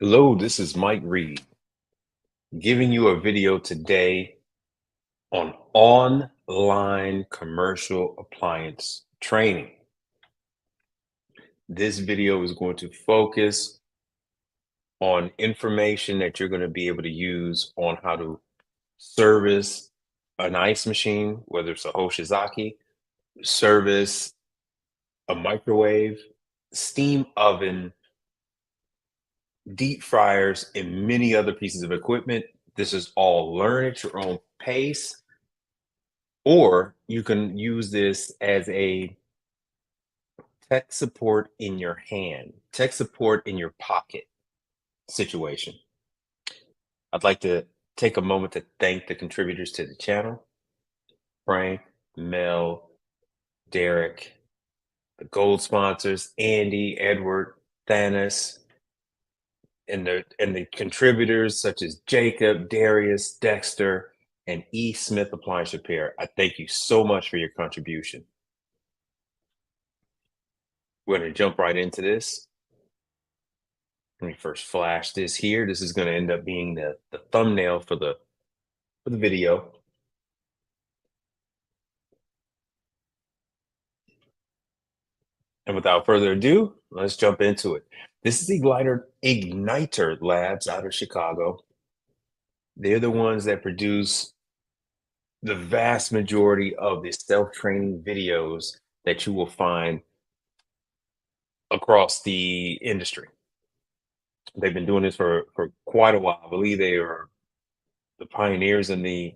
Hello, this is Mike Reed giving you a video today on online commercial appliance training. This video is going to focus on information that you're going to be able to use on how to service an ice machine, whether it's a Hoshizaki, service a microwave, steam oven, deep fryers, and many other pieces of equipment. This is all learn at your own pace, or you can use this as a tech support in your hand, tech support in your pocket situation. I'd like to take a moment to thank the contributors to the channel: Frank, Mel, Derek, the gold sponsors, Andy, Edward, Thanos, and the contributors such as Jacob, Darius, Dexter, and E. Smith Appliance Repair. I thank you so much for your contribution. We're going to jump right into this. Let me first flash this here. This is going to end up being the thumbnail for the video. And without further ado, let's jump into it. This is Igniter Labs out of Chicago. They're the ones that produce the vast majority of the self-training videos that you will find across the industry. They've been doing this for quite a while. I believe they are the pioneers in the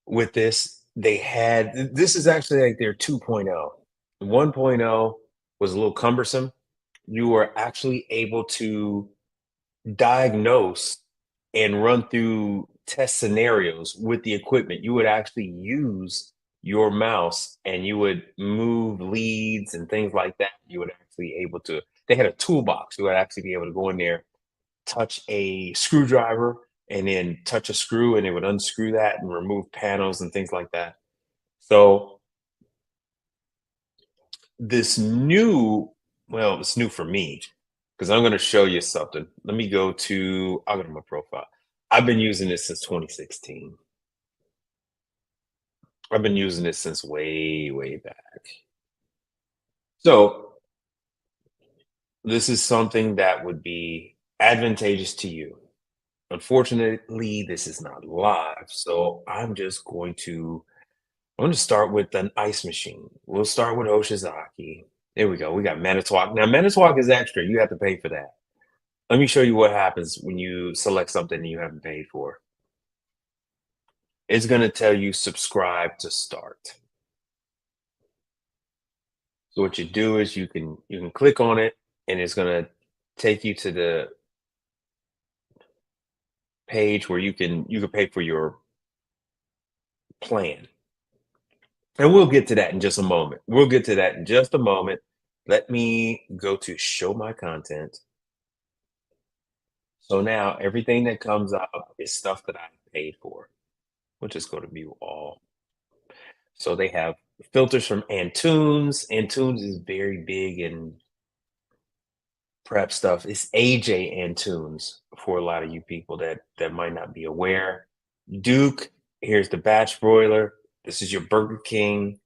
with this. This is actually like their 2.0. 1.0 was a little cumbersome. You were actually able to diagnose and run through test scenarios with the equipment. You would actually use your mouse and you would move leads and things like that. You would actually able to, they had a toolbox. You would actually be able to go in there, touch a screwdriver, and then touch a screw, and it would unscrew that and remove panels and things like that. So this new, well, it's new for me because I'm going to show you something. Let me go to, I'll go to my profile. I've been using this since 2016. I've been using this since way, way back. So this is something that would be advantageous to you. Unfortunately, this is not live, so I'm going to start with an ice machine. We'll start with Oshizaki. There we go. We got Manitowoc. Now, Manitowoc is extra. You have to pay for that. Let me show you what happens when you select something you haven't paid for. It's going to tell you subscribe to start. So what you do is you can click on it, and it's going to take you to the page where you can pay for your plan. And we'll get to that in just a moment. We'll get to that in just a moment. Let me go to show my content. So now everything that comes up is stuff that I paid for. We'll just go to view all. So they have filters from Antunes. Antunes is very big in prep stuff. It's AJ Antunes for a lot of you people that might not be aware. Duke, here's the batch broiler. This is your Burger King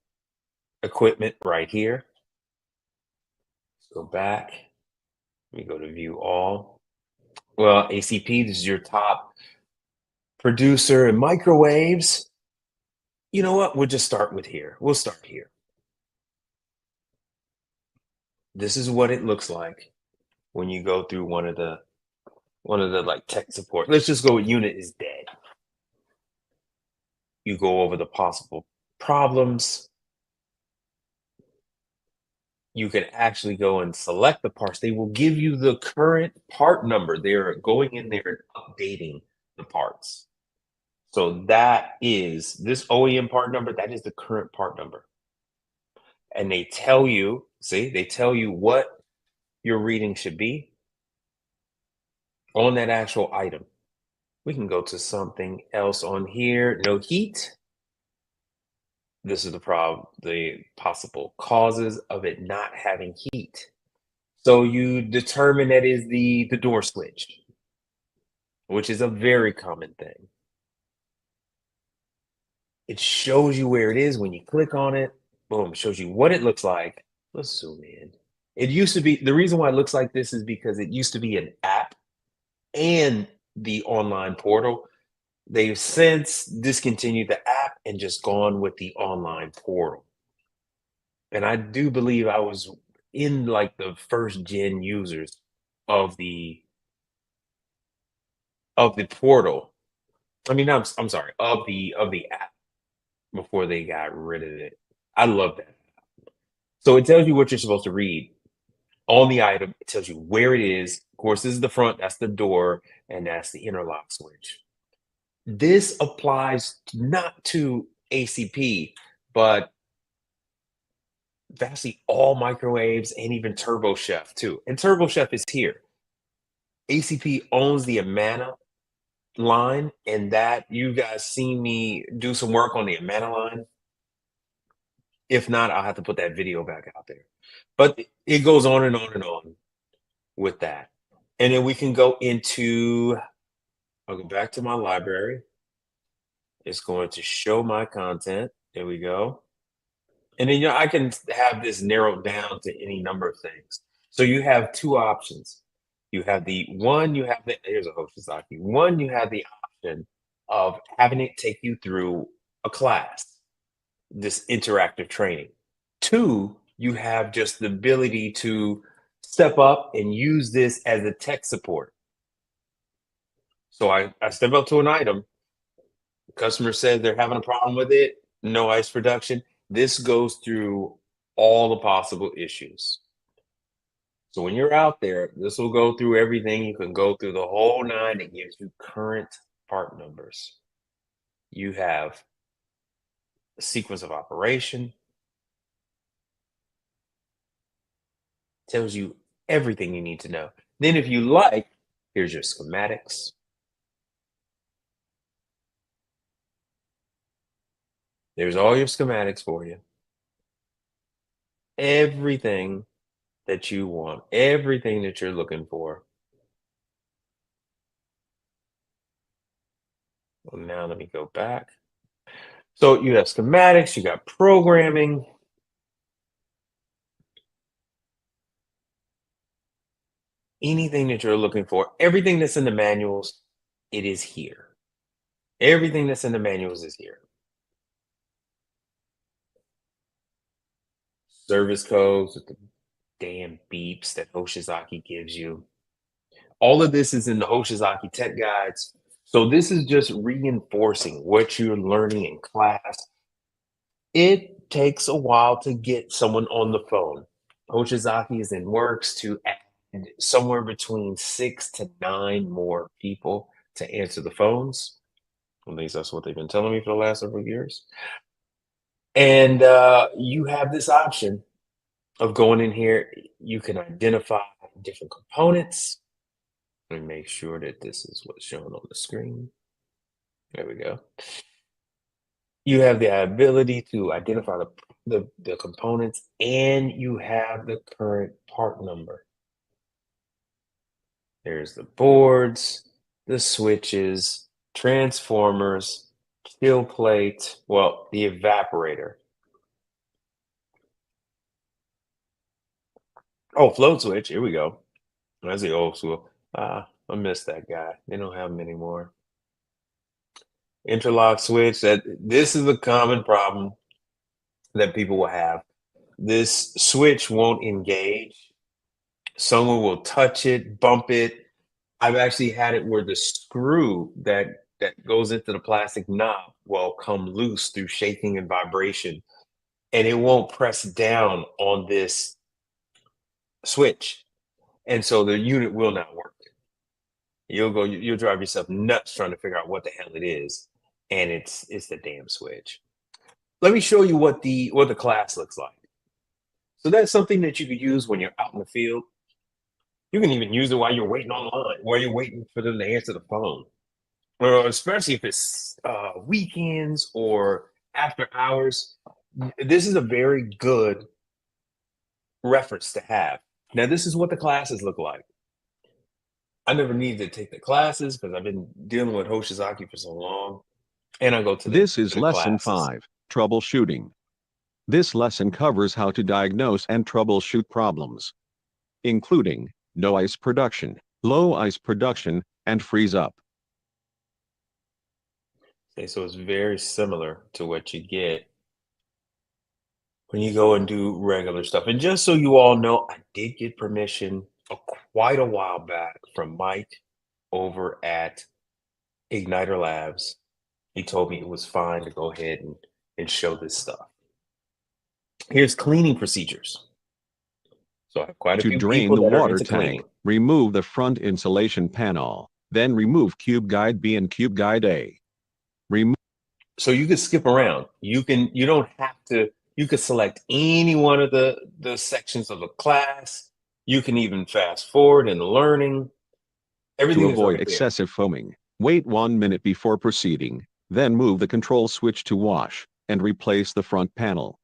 equipment right here. Let's go back. Let me go to view all. Well, ACP, this is your top producer in microwaves. You know what? We'll just start with here. We'll start here. This is what it looks like when you go through one of the like tech support. Let's just go with unit is dead. You go over the possible problems. You can actually go and select the parts. They will give you the current part number. They're going in there and updating the parts. So that is this OEM part number. That is the current part number. And they tell you, see, they tell you what your reading should be on that actual item. We can go to something else on here. No heat. This is the problem, the possible causes of it not having heat. So you determine that is the door switch, which is a very common thing. It shows you where it is when you click on it. Boom, shows you what it looks like. Let's zoom in. It used to be the reason why it looks like this is because it used to be an app and the online portal. They've since discontinued the app and just gone with the online portal. And I do believe I was in like the first gen users of the portal. I mean, I'm sorry, of the app before they got rid of it. I love that. So it tells you what you're supposed to read on the item. It tells you where it is. Of course, this is the front, that's the door, and that's the interlock switch. This applies not to ACP, but vastly all microwaves and even Turbo Chef too. And Turbo Chef is here. ACP owns the Amana line, and that you guys see me do some work on the Amana line. If not, I'll have to put that video back out there. But it goes on and on and on with that. And then we can go into, I'll go back to my library. It's going to show my content. There we go. And then I can have this narrowed down to any number of things. So you have two options. You have the one, you have the here's a Hoshizaki. One, you have the option of having it take you through a class, this interactive training. Two, you have just the ability to step up and use this as a tech support. So I step up to an item, the customer says they're having a problem with it, no ice production. This goes through all the possible issues. So when you're out there, this will go through everything. You can go through the whole nine. It gives you current part numbers. You have a sequence of operation, tells you everything you need to know. Then if you like, here's your schematics. There's all your schematics for you. Everything that you want, everything that you're looking for. Well, now let me go back. So you have schematics, you got programming. Anything that you're looking for, everything that's in the manuals, it is here. Everything that's in the manuals is here. Service codes with the damn beeps that Hoshizaki gives you. All of this is in the Hoshizaki Tech Guides. So this is just reinforcing what you're learning in class. It takes a while to get someone on the phone. Hoshizaki is in works to add somewhere between 6 to 9 more people to answer the phones. At least that's what they've been telling me for the last several years. And you have this option of going in here. You can identify different components. Let me make sure that this is what's shown on the screen. There we go. You have the ability to identify the components, and you have the current part number. There's the boards, the switches, transformers, kill plate, well, the evaporator. Oh, float switch, here we go. That's the old school. I miss that guy. They don't have them anymore. Interlock switch, that this is a common problem that people will have. This switch won't engage. Someone will touch it, bump it. I've actually had it where the screw that goes into the plastic knob will come loose through shaking and vibration, and it won't press down on this switch, and so the unit will not work. You'll drive yourself nuts trying to figure out what the hell it is, and it's the damn switch. Let me show you what the class looks like. So that's something that you could use when you're out in the field. You can even use it while you're waiting online, while you're waiting for them to answer the phone. Well, especially if it's weekends or after hours. This is a very good reference to have. Now, this is what the classes look like. I never needed to take the classes because I've been dealing with Hoshizaki for so long, and I go to This to is the Lesson classes. 5, Troubleshooting. This lesson covers how to diagnose and troubleshoot problems, including no ice production, low ice production, and freeze up. Okay, so it's very similar to what you get when you go and do regular stuff. And just so you all know, I did get permission quite a while back from Mike over at Igniter Labs. He told me it was fine to go ahead and show this stuff. Here's cleaning procedures. So I have quite a To few drain people the that are water into cleaning. tank, remove the front insulation panel, then remove Cube Guide B and Cube Guide A. Remove So you could skip around. You don't have to, you could select any one of the sections of a class. You can even fast forward in the learning. to Everything is avoid right there. excessive foaming. Wait 1 minute before proceeding, then move the control switch to wash, and replace the front panel.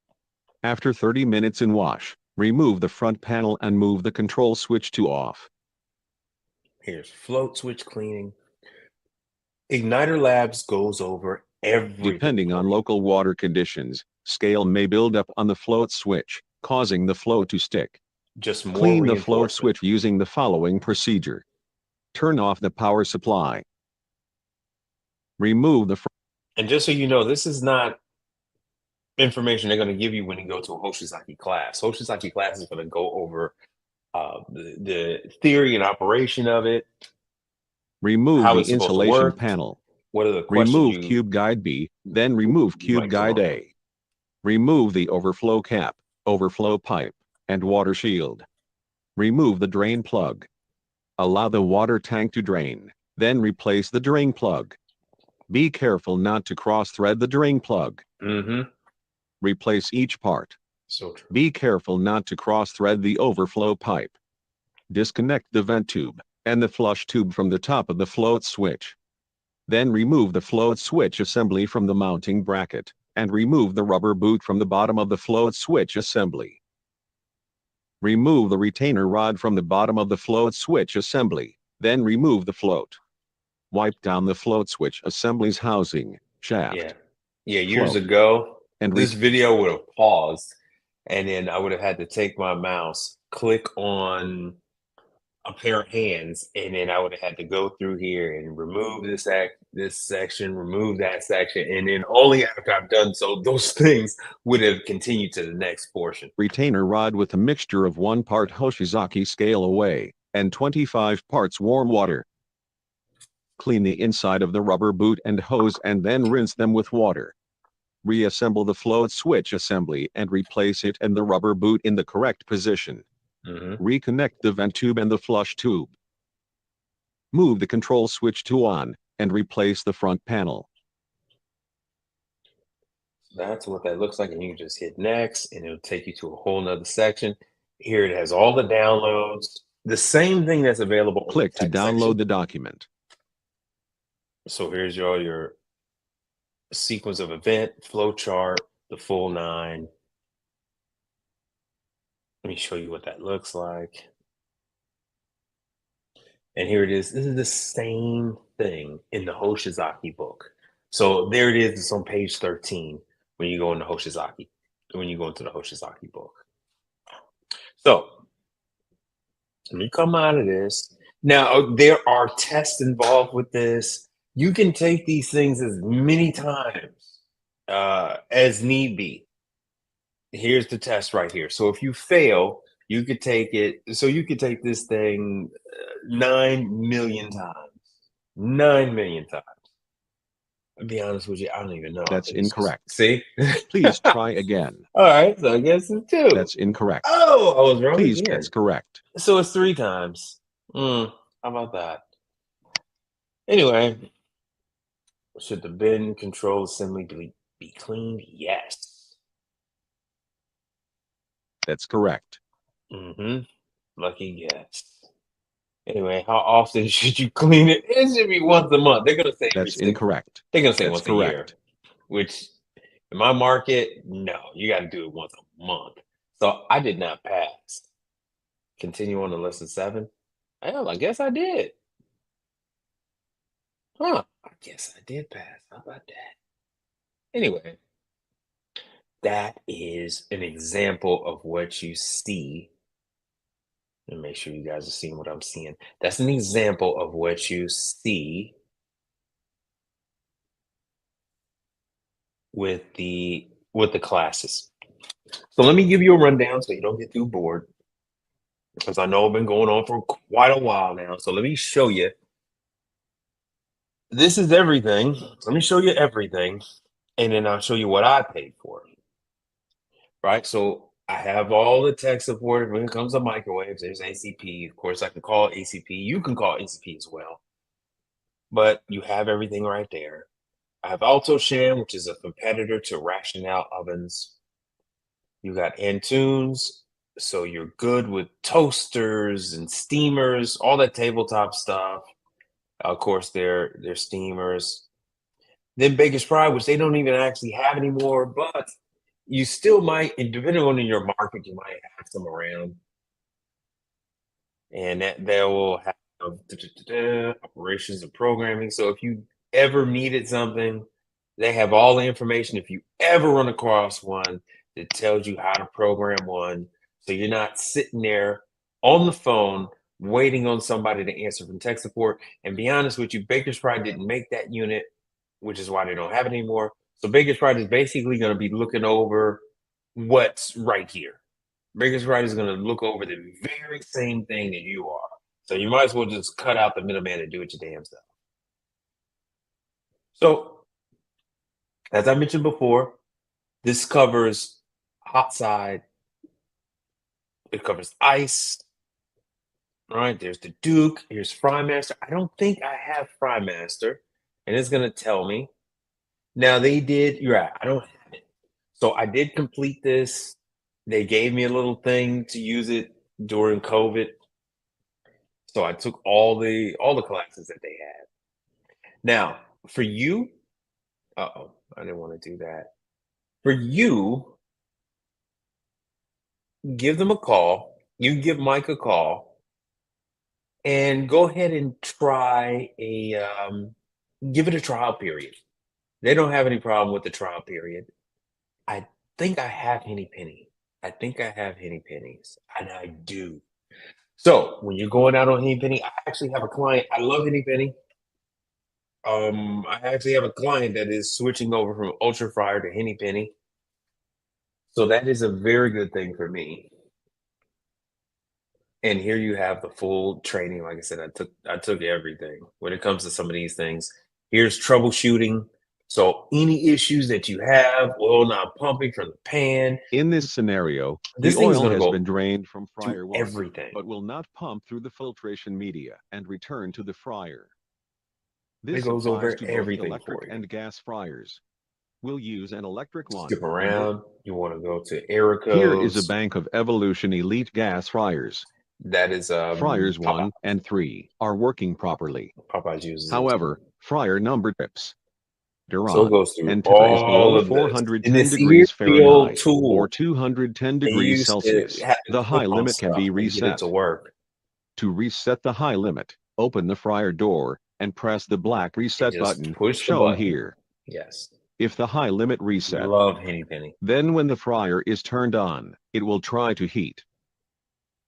After 30 minutes in wash, remove the front panel and move the control switch to off. Here's float switch cleaning. Igniter Labs goes over everything Depending for on you. local water conditions, scale may build up on the float switch, causing the flow to stick. Just more Clean the float reinforcement. switch using the following procedure. Turn off the power supply. Remove the And just so you know, this is not information they're going to give you when you go to a Hoshizaki class. Hoshizaki class is going to go over the theory and operation of it, remove how the it's supposed to insulation work, panel. what are the questions Remove you Cube Guide B, then remove you Cube might come Guide up with. A. Remove the overflow cap, overflow pipe, and water shield. Remove the drain plug. Allow the water tank to drain, then replace the drain plug. Be careful not to cross-thread the drain plug. Mm-hmm. Replace each part. So true. Be careful not to cross-thread the overflow pipe. Disconnect the vent tube and the flush tube from the top of the float switch. Then remove the float switch assembly from the mounting bracket, and remove the rubber boot from the bottom of the float switch assembly. Remove the retainer rod from the bottom of the float switch assembly, then remove the float. Wipe down the float switch assembly's housing, shaft, Yeah. Yeah, years float, ago, and this video would have paused, and then I would have had to take my mouse, click on a pair of hands, and then I would have had to go through here and remove this section, remove that section, and then only after I've done so, those things would have continued to the next portion. retainer rod with a mixture of 1 part Hoshizaki scale away, and 25 parts warm water. Clean the inside of the rubber boot and hose and then rinse them with water. Reassemble the float switch assembly and replace it and the rubber boot in the correct position. Mm-hmm. Reconnect the vent tube and the flush tube. Move the control switch to on, and replace the front panel. That's what that looks like, and you can just hit next, and it'll take you to a whole nother section. Here it has all the downloads, the same thing that's available in the Click to text download section. the document. So here's all your sequence of event, flow chart, the full 9. Let me show you what that looks like. And here it is. This is the same thing in the Hoshizaki book. So there it is. It's on page 13 when you go into Hoshizaki, when you go into the Hoshizaki book. So when you come out of this, now there are tests involved with this. You can take these things as many times as need be. Here's the test right here. So if you fail, you could take it. So you could take this thing 9 million times. 9 million times. I'll be honest with you, I don't even know. That's incorrect. See? Please try again. All right, so I guess it's 2. That's incorrect. Oh, I was wrong Please, again. that's correct. So it's 3 times. How about that? Anyway, should the bin control assembly be cleaned? Yes. That's correct. Lucky guess. Anyway, how often should you clean it? It should be once a month. They're gonna say That's incorrect. They're gonna say That's once a year, correct. which in my market, no, you got to do it once a month. So I did not pass. Continue on to lesson 7. Hell, I guess I did. Huh. I guess I did pass. How about that? Anyway, that is an example of what you see. And make sure you guys are seeing what I'm seeing. That's an example of what you see with the classes. So let me give you a rundown so you don't get too bored, because I know I've been going on for quite a while now. So let me show you. This is everything. Let me show you everything, and then I'll show you what I paid for. Right? So I have all the tech support when it comes to microwaves. There's ACP. Of course, I can call ACP. You can call ACP as well. But you have everything right there. I have AltoSham, which is a competitor to Rationale ovens. You got Antunes, so you're good with toasters and steamers, all that tabletop stuff. Of course, they're steamers. Then Baker's Pride, which they don't even actually have anymore, but you still might, and depending on your market, you might have some around. And that they will have operations and programming. So if you ever needed something, they have all the information. If you ever run across one that tells you how to program one, so you're not sitting there on the phone waiting on somebody to answer from tech support. And be honest with you, Baker's Pride didn't make that unit, which is why they don't have it anymore. So Baker's Pride is basically going to be looking over what's right here. Baker's Pride is going to look over the very same thing that you are. So you might as well just cut out the middleman and do it your damn self. So, as I mentioned before, this covers hot side. It covers ice. All right, there's the Duke. Here's Frymaster. I don't think I have Frymaster, and it's going to tell me. Now, they did, you're right, I don't have it. So I did complete this. They gave me a little thing to use it during COVID. So I took all the classes that they had. Now, for you, uh-oh, I didn't want to do that. For you, give them a call. You give Mike a call and go ahead and try give it a trial period. They don't have any problem with the trial period. I think I have Henny Penny. I think I have Henny Pennies, and I do. So when you're going out on Henny Penny, I actually have a client. I love Henny Penny. I actually have a client that is switching over from Ultra Fryer to Henny Penny. So that is a very good thing for me. And here you have the full training. Like I said, I took everything when it comes to some of these things. Here's troubleshooting. So any issues that you have, oil not pumping from the pan. In this scenario, This the thing is oil going to has go been drained from fryer to 1, everything. but will not pump through the filtration media and return to the fryer. It This goes applies over to both everything electric for you. and gas fryers. We'll use an electric one. Skip around. You want to go to error codes. Here is a bank of Evolution Elite gas fryers. That is Fryers 1 Popeye. and 3 are working properly. Popeye's uses However, fryer number tips. so it goes through and tip is all below of this. 410 And degrees the old Fahrenheit tool. or 210 They degrees used Celsius. to have The high clip on limit can be stuff and get it reset. to work. To reset the high limit, open the fryer door and press the black reset Just button push the shown button. here. Yes. If the high limit reset, Love Henny Penny. then when the fryer is turned on, it will try to heat.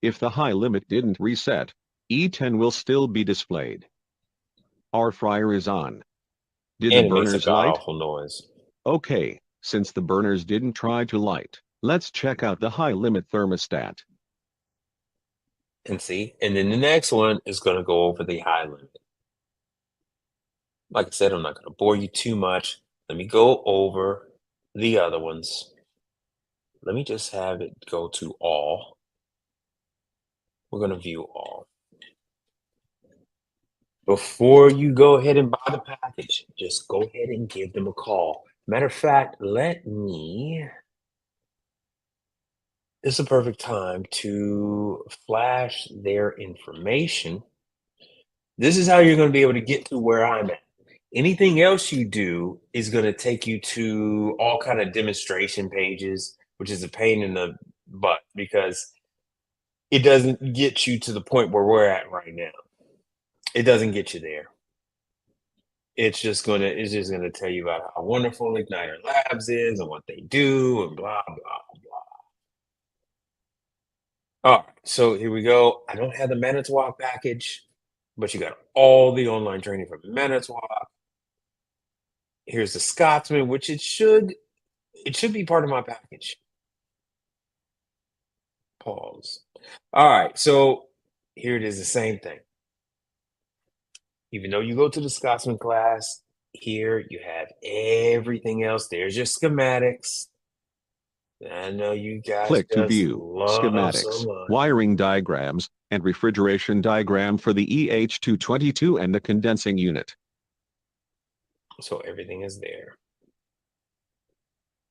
If the high limit didn't reset, E10 will still be displayed. Our fryer is on. Did And the it makes a burners light? god-awful noise. Okay, since the burners didn't try to light, let's check out the high limit thermostat. And see, and then the next one is going to go over the high limit. Like I said, I'm not going to bore you too much. Let me go over the other ones. Let me just have it go to all. We're going to view all. Before you go ahead and buy the package, just go ahead and give them a call. Matter of fact, let me. It's a perfect time to flash their information. This is how you're going to be able to get to where I'm at. Anything else you do is going to take you to all kind of demonstration pages, which is a pain in the butt because it doesn't get you to the point where we're at right now. It doesn't get you there. It's just gonna tell you about how wonderful Igniter Labs is and what they do and blah blah blah. All right, so here we go. I don't have the Manitowoc package, but you got all the online training from Manitowoc. Here's the Scotsman, which it should be part of my package. Pause. All right, so here it is, the same thing. Even though you go to the Scotsman class, here you have everything else. There's your schematics. I know you guys Click to just view love so schematics, much. wiring diagrams, and refrigeration diagram for the EH222 and the condensing unit. So everything is there.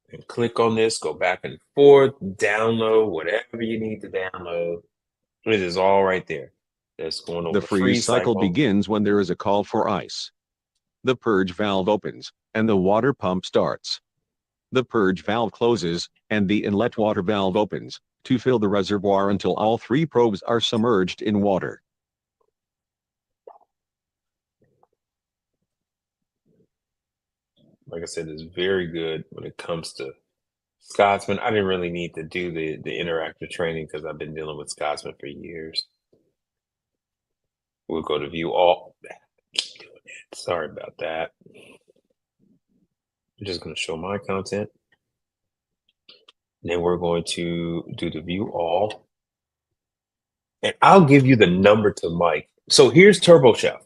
And click on this, go back and forth, download whatever you need to download. It is all right there. That's going over The freeze cycle begins when there is a call for ice. The purge valve opens, and the water pump starts. The purge valve closes, and the inlet water valve opens, to fill the reservoir until all 3 probes are submerged in water. Like I said, is very good when it comes to Scotsman. I didn't really need to do the interactive training because I've been dealing with Scotsman for years. We'll go to view all. Keep doing it. Sorry about that. I'm just going to show my content. And then we're going to do the view all. And I'll give you the number to Mike. So here's Turbo Chef.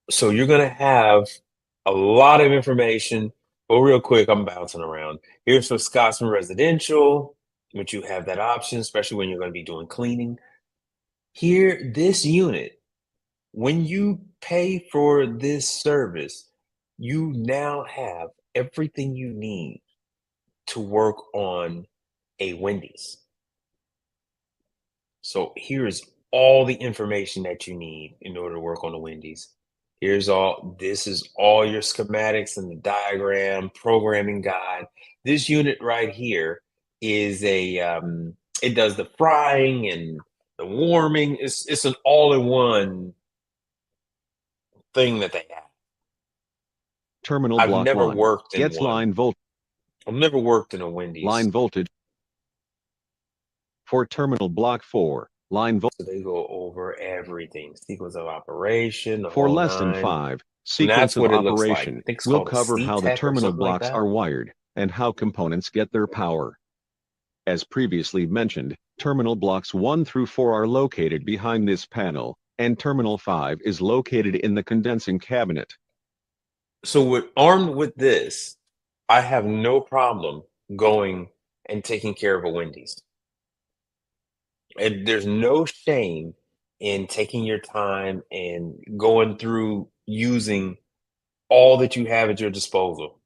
So you're going to have a lot of information. But real quick, I'm bouncing around. Here's for Scotsman Residential, which you have that option, especially when you're going to be doing cleaning. Here, this unit, when you pay for this service, you now have everything you need to work on a Wendy's. So here's all the information that you need in order to work on the Wendy's. This is all your schematics and the diagram, programming guide. This unit right here is it does the frying and the warming. It's an all-in-one thing that they have. Terminal I've block never 1 worked in gets one. line voltage. I've never worked in a Wendy's. Line voltage. For terminal block 4, line voltage. So they go over everything. Sequence of operation, the For whole lesson nine. 5, And sequence that's of what it looks like. I operation, think it's will called a cover how the C-Tech or terminal something like blocks that. are wired, and how components get their power. As previously mentioned, terminal blocks 1 through 4 are located behind this panel, and terminal 5 is located in the condensing cabinet. So armed with this, I have no problem going and taking care of a Wendy's. And there's no shame in taking your time and going through using all that you have at your disposal.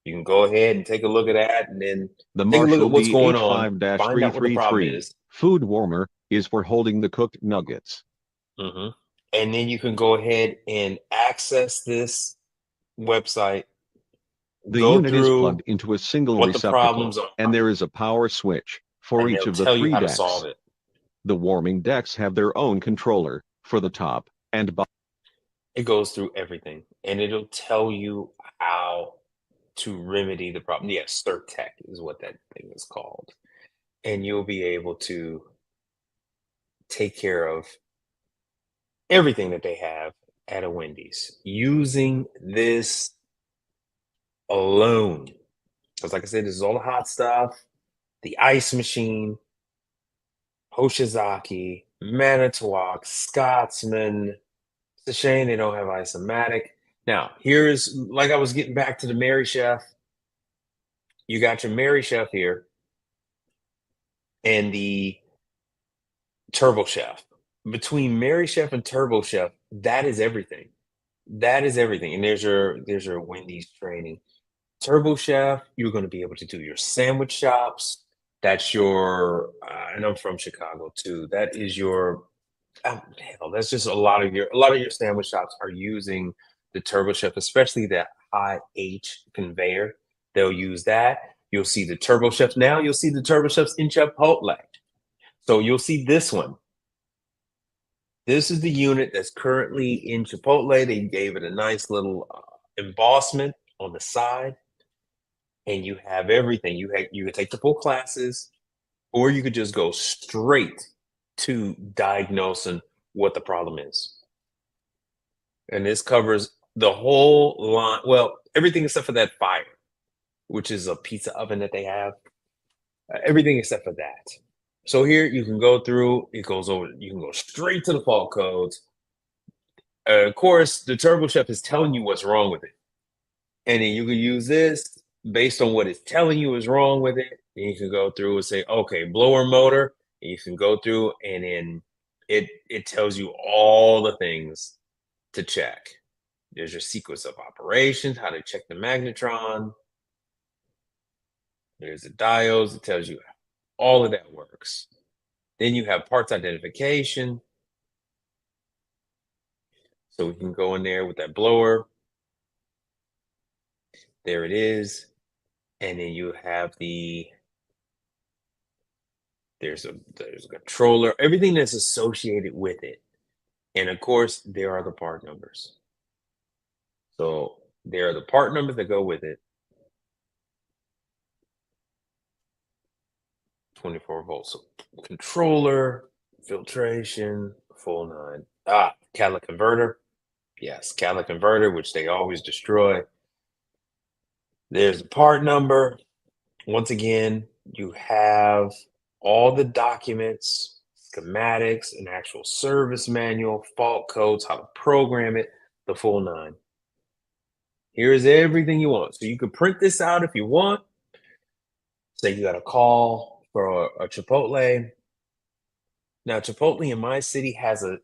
You can go ahead and take a look at that and then The take a look Marshall at what's going on, find out what the problem BH5-333 is. food warmer is for holding the cooked nuggets. And then you can go ahead and access this website, The go unit is through plugged into a single what the receptacle, problems are, and there is a power switch for and each they'll of the tell you 3 how to decks. solve it. The warming decks have their own controller for the top and bottom. It goes through everything, and it'll tell you how to remedy the problem. Yeah, CertTech is what that thing is called. And you'll be able to take care of everything that they have at a Wendy's using this alone. Because like I said, this is all the hot stuff, the ice machine, Hoshizaki, Manitowoc, Scotsman. It's a shame they don't have Isomatic. Now, here's like I was getting back to the Mary Chef. You got your Mary Chef here and the Turbo Chef. Between Mary Chef and Turbo Chef, that is everything. That is everything. And there's your Wendy's training. Turbo Chef, you're going to be able to do your sandwich shops. That's your, and I'm from Chicago too. That is your, hell, that's just a lot of your sandwich shops are using the Turbo Chef, especially that high H conveyor. They'll use that. You'll see the Turbo Chefs now. You'll see the Turbo Chefs in Chipotle. So you'll see this one. This is the unit that's currently in Chipotle. They gave it a nice little embossment on the side, and you have everything. You can take the full classes, or you could just go straight to diagnosing what the problem is. And this covers the whole line. Well, everything except for that fire, which is a pizza oven that they have. Everything except for that. So here you can go through. It goes over. You can go straight to the fault codes. Of course, the Turbo Chef is telling you what's wrong with it, and then you can use this based on what it's telling you is wrong with it. And you can go through and say, okay, blower motor. And you can go through, and then it tells you all the things to check. There's your sequence of operations, how to check the magnetron. There's the diodes. It tells you all of that works. Then you have parts identification. So we can go in there with that blower. There it is. And then you have there's a controller, everything that's associated with it. And of course, there are the part numbers. So there are the part numbers that go with it. 24 volts. So controller, filtration, full nine. Catalytic converter. Yes, catalytic converter, which they always destroy. There's the part number. Once again, you have all the documents, schematics, an actual service manual, fault codes, how to program it, the full nine. Here's everything you want. So you can print this out if you want. Say you got a call for a Chipotle. Now, Chipotle in my city has an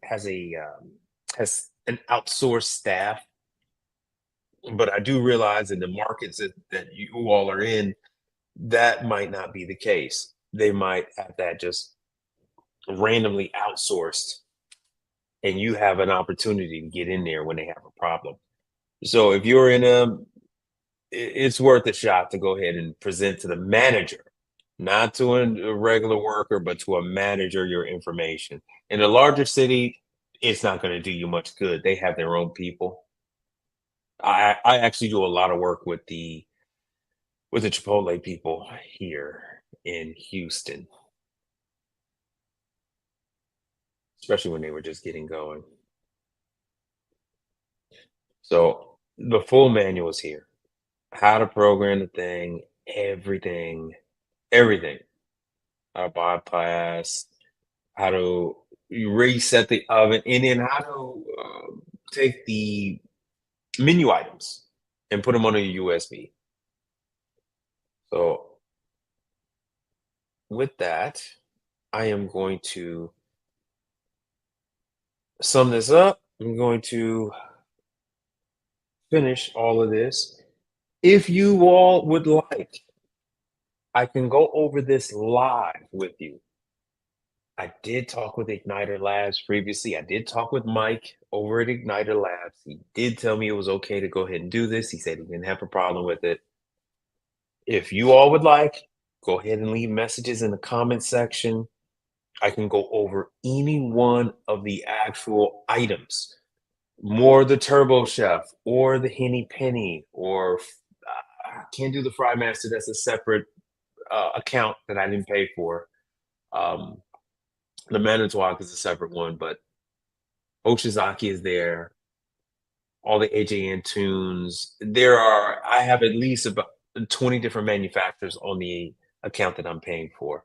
outsourced staff, but I do realize in the markets that you all are in, that might not be the case. They might have that just randomly outsourced, and you have an opportunity to get in there when they have a problem. So if you're it's worth a shot to go ahead and present to the manager, not to a regular worker, but to a manager, your information. In a larger city, it's not going to do you much good. They have their own people. I actually do a lot of work with the Chipotle people here in Houston, especially when they were just getting going. So the full manual is here. How to program the thing, everything, everything. How to bypass, how to reset the oven, and then how to take the menu items and put them on a USB. So with that, I am going to sum this up. I'm going to finish all of this. If you all would like, I can go over this live with you. I did talk with Igniter Labs previously. I did talk with Mike over at Igniter Labs. He did tell me it was okay to go ahead and do this. He said he didn't have a problem with it. If you all would like, go ahead and leave messages in the comment section. I can go over any one of the actual items, more the Turbo Chef or the Henny Penny, or I can't do the Fry Master. That's a separate account that I didn't pay for. The Manitowoc is a separate one, but Oshizaki is there. All the AJN tunes. I have at least about 20 different manufacturers on the account that I'm paying for.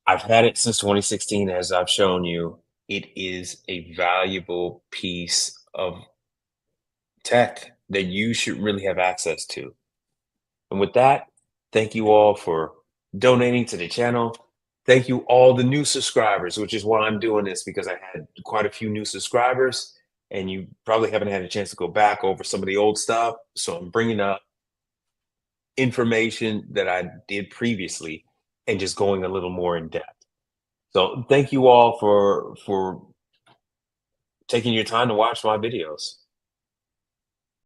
I've had it since 2016, as I've shown you. It is a valuable piece of tech that you should really have access to. And with that, thank you all for donating to the channel. Thank you all the new subscribers, which is why I'm doing this, because I had quite a few new subscribers and you probably haven't had a chance to go back over some of the old stuff. So I'm bringing up information that I did previously and just going a little more in depth. So thank you all for taking your time to watch my videos.